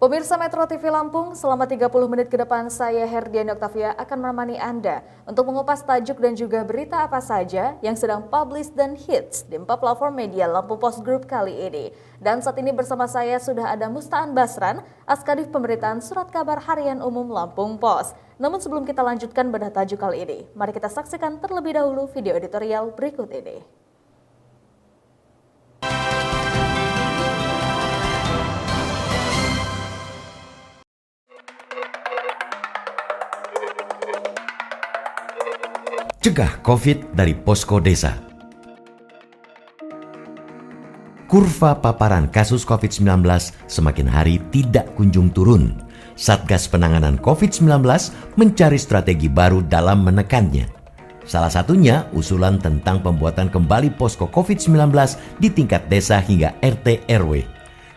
Pemirsa Metro TV Lampung, selama 30 menit ke depan saya Herdiani Oktavia akan menemani Anda untuk mengupas tajuk dan juga berita apa saja yang sedang publish dan hits di 4 platform media Lampung Post Group kali ini. Dan saat ini bersama saya sudah ada Mustaan Basran, Askadif Pemberitaan Surat Kabar Harian Umum Lampung Post. Namun sebelum kita lanjutkan bedah tajuk kali ini, mari kita saksikan terlebih dahulu video editorial berikut ini. Cegah COVID dari posko desa. Kurva paparan kasus COVID-19 semakin hari tidak kunjung turun. Satgas Penanganan COVID-19 mencari strategi baru dalam menekannya. Salah satunya usulan tentang pembuatan kembali posko COVID-19 di tingkat desa hingga RT RW.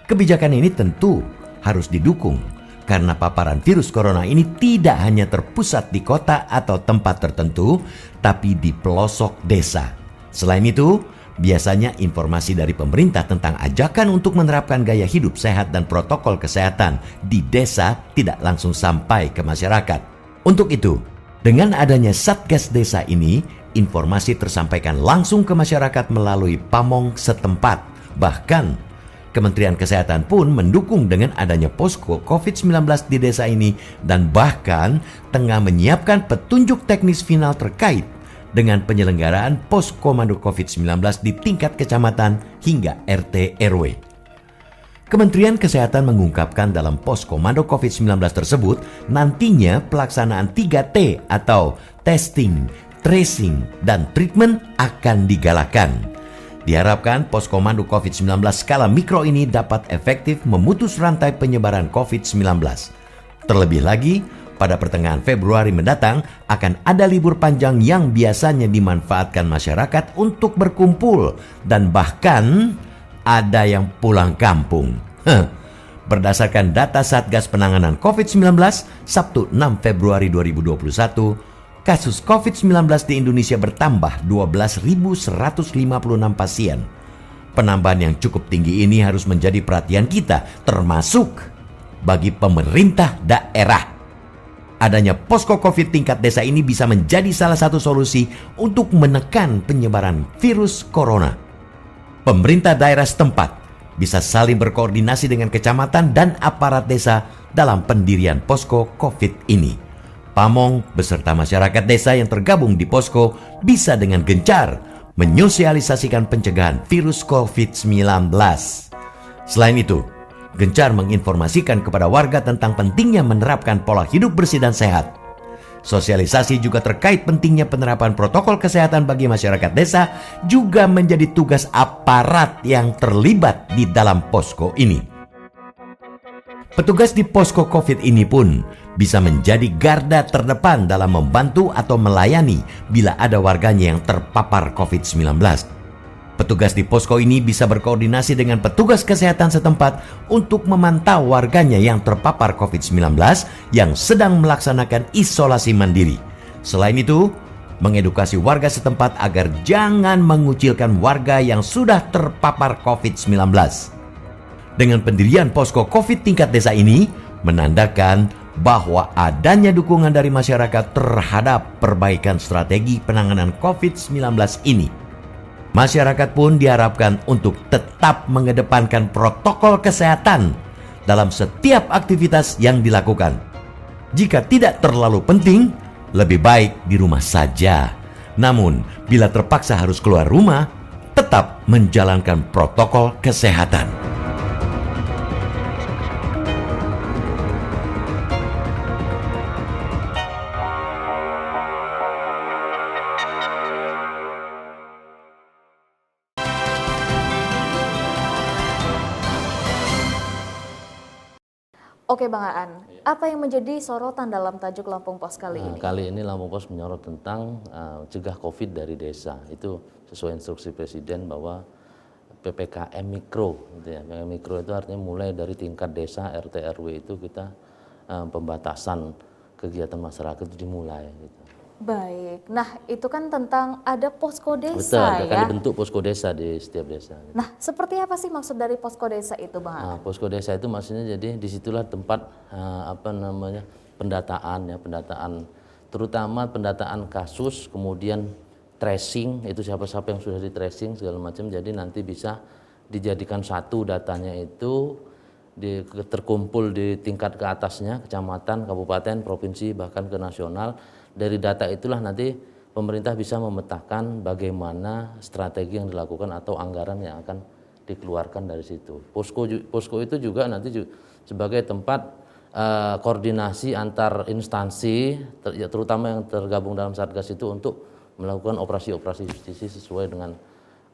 Kebijakan ini tentu harus didukung karena paparan virus corona ini tidak hanya terpusat di kota atau tempat tertentu, tapi di pelosok desa. Selain itu, biasanya informasi dari pemerintah tentang ajakan untuk menerapkan gaya hidup sehat dan protokol kesehatan di desa tidak langsung sampai ke masyarakat. Untuk itu, dengan adanya Satgas Desa ini, informasi tersampaikan langsung ke masyarakat melalui pamong setempat. Bahkan, Kementerian Kesehatan pun mendukung dengan adanya posko COVID-19 di desa ini dan bahkan tengah menyiapkan petunjuk teknis final terkait dengan penyelenggaraan pos komando COVID-19 di tingkat kecamatan hingga RT RW. Kementerian Kesehatan mengungkapkan dalam pos komando COVID-19 tersebut nantinya pelaksanaan 3T atau testing, tracing, dan treatment akan digalakkan. Diharapkan pos komando COVID-19 skala mikro ini dapat efektif memutus rantai penyebaran COVID-19. Terlebih lagi, pada pertengahan Februari mendatang akan ada libur panjang yang biasanya dimanfaatkan masyarakat untuk berkumpul dan bahkan ada yang pulang kampung. Berdasarkan data Satgas Penanganan COVID-19, Sabtu 6 Februari 2021, kasus COVID-19 di Indonesia bertambah 12.156 pasien. Penambahan yang cukup tinggi ini harus menjadi perhatian kita, termasuk bagi pemerintah daerah. Adanya posko COVID tingkat desa ini bisa menjadi salah satu solusi untuk menekan penyebaran virus corona. Pemerintah daerah setempat bisa saling berkoordinasi dengan kecamatan dan aparat desa dalam pendirian posko COVID ini. Pamong beserta masyarakat desa yang tergabung di posko bisa dengan gencar menyosialisasikan pencegahan virus COVID-19. Selain itu, gencar menginformasikan kepada warga tentang pentingnya menerapkan pola hidup bersih dan sehat. Sosialisasi juga terkait pentingnya penerapan protokol kesehatan bagi masyarakat desa juga menjadi tugas aparat yang terlibat di dalam posko ini. Petugas di posko COVID ini pun bisa menjadi garda terdepan dalam membantu atau melayani bila ada warganya yang terpapar COVID-19. Petugas di posko ini bisa berkoordinasi dengan petugas kesehatan setempat untuk memantau warganya yang terpapar COVID-19 yang sedang melaksanakan isolasi mandiri. Selain itu, mengedukasi warga setempat agar jangan mengucilkan warga yang sudah terpapar COVID-19. Dengan pendirian posko COVID tingkat desa ini menandakan bahwa adanya dukungan dari masyarakat terhadap perbaikan strategi penanganan COVID-19 ini. Masyarakat pun diharapkan untuk tetap mengedepankan protokol kesehatan dalam setiap aktivitas yang dilakukan. Jika tidak terlalu penting, lebih baik di rumah saja. Namun, bila terpaksa harus keluar rumah, tetap menjalankan protokol kesehatan. Oke Bang Aan, apa yang menjadi sorotan dalam tajuk Lampung Post kali ini? Kali ini Lampung Post menyorot tentang cegah COVID dari desa. Itu sesuai instruksi Presiden bahwa PPKM Mikro. Gitu ya. PPKM Mikro itu artinya mulai dari tingkat desa, RT, RW itu kita pembatasan kegiatan masyarakat itu dimulai. Gitu. Baik, nah itu kan tentang ada posko Betul, desa akan ya. dibentuk posko desa di setiap desa. Nah, seperti apa sih maksud dari posko desa itu, Bang Aan? Nah, posko desa itu maksudnya jadi disitulah tempat apa namanya pendataan ya, pendataan terutama pendataan kasus, kemudian tracing itu siapa-siapa yang sudah di tracing segala macam. Jadi nanti bisa dijadikan satu datanya itu terkumpul di tingkat ke atasnya, kecamatan, kabupaten, provinsi, bahkan ke nasional. Dari data itulah nanti pemerintah bisa memetakan bagaimana strategi yang dilakukan atau anggaran yang akan dikeluarkan dari situ. Posko itu juga nanti sebagai tempat koordinasi antar instansi, terutama yang tergabung dalam Satgas itu untuk melakukan operasi-operasi justisi sesuai dengan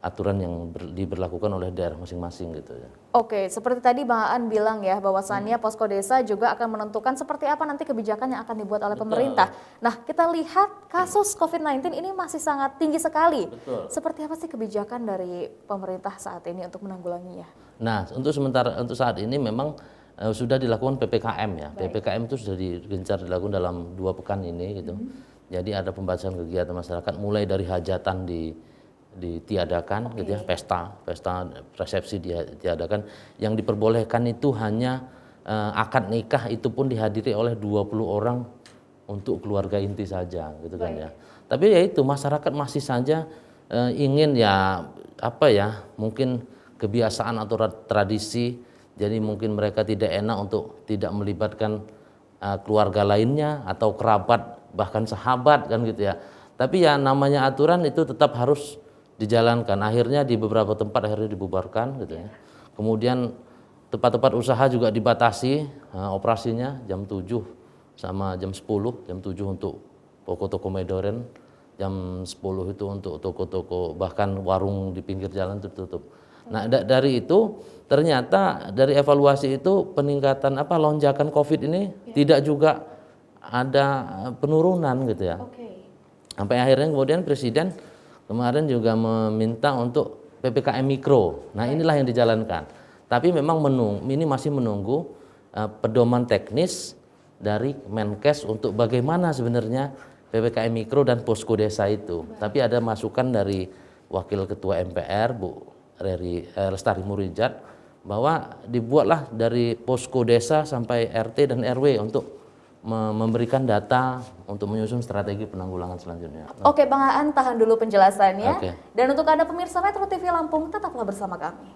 aturan yang diberlakukan oleh daerah masing-masing gitu ya. Oke, seperti tadi Bang Aan bilang ya bahwasannya posko desa juga akan menentukan seperti apa nanti kebijakan yang akan dibuat oleh pemerintah. Nah, kita lihat kasus COVID-19 ini masih sangat tinggi sekali. Betul. Seperti apa sih kebijakan dari pemerintah saat ini untuk menanggulanginya? Nah, untuk saat ini memang sudah dilakukan PPKM ya. PPKM itu sudah digencar dilakukan dalam 2 pekan ini gitu. Jadi ada pembatasan kegiatan masyarakat mulai dari hajatan ditiadakan gitu ya, pesta resepsi ditiadakan. Yang diperbolehkan itu hanya akad nikah, itu pun dihadiri oleh 20 orang untuk keluarga inti saja gitu kan ya. Tapi ya itu masyarakat masih saja ingin ya apa ya, mungkin kebiasaan atau tradisi, jadi mungkin mereka tidak enak untuk tidak melibatkan keluarga lainnya atau kerabat bahkan sahabat kan gitu ya. Tapi ya namanya aturan itu tetap harus dijalankan. Akhirnya di beberapa tempat akhirnya dibubarkan gitu ya. Kemudian tempat-tempat usaha juga dibatasi operasinya jam 7 sama jam 10, jam 7 untuk toko-toko modern, jam 10 itu untuk toko-toko bahkan warung di pinggir jalan tutup. Nah, dari itu ternyata dari evaluasi itu peningkatan lonjakan Covid ini tidak juga ada penurunan gitu ya. Sampai akhirnya kemudian Presiden kemarin juga meminta untuk PPKM Mikro. Nah, inilah yang dijalankan. Tapi memang ini masih menunggu pedoman teknis dari Menkes untuk bagaimana sebenarnya PPKM Mikro dan posko desa itu. Tapi ada masukan dari Wakil Ketua MPR Bu Lestari Murijat bahwa dibuatlah dari posko desa sampai RT dan RW untuk memberikan data untuk menyusun strategi penanggulangan selanjutnya. Oke, Bang Aan tahan dulu penjelasannya. Oke. Dan untuk Anda pemirsa Metro TV Lampung, tetaplah bersama kami.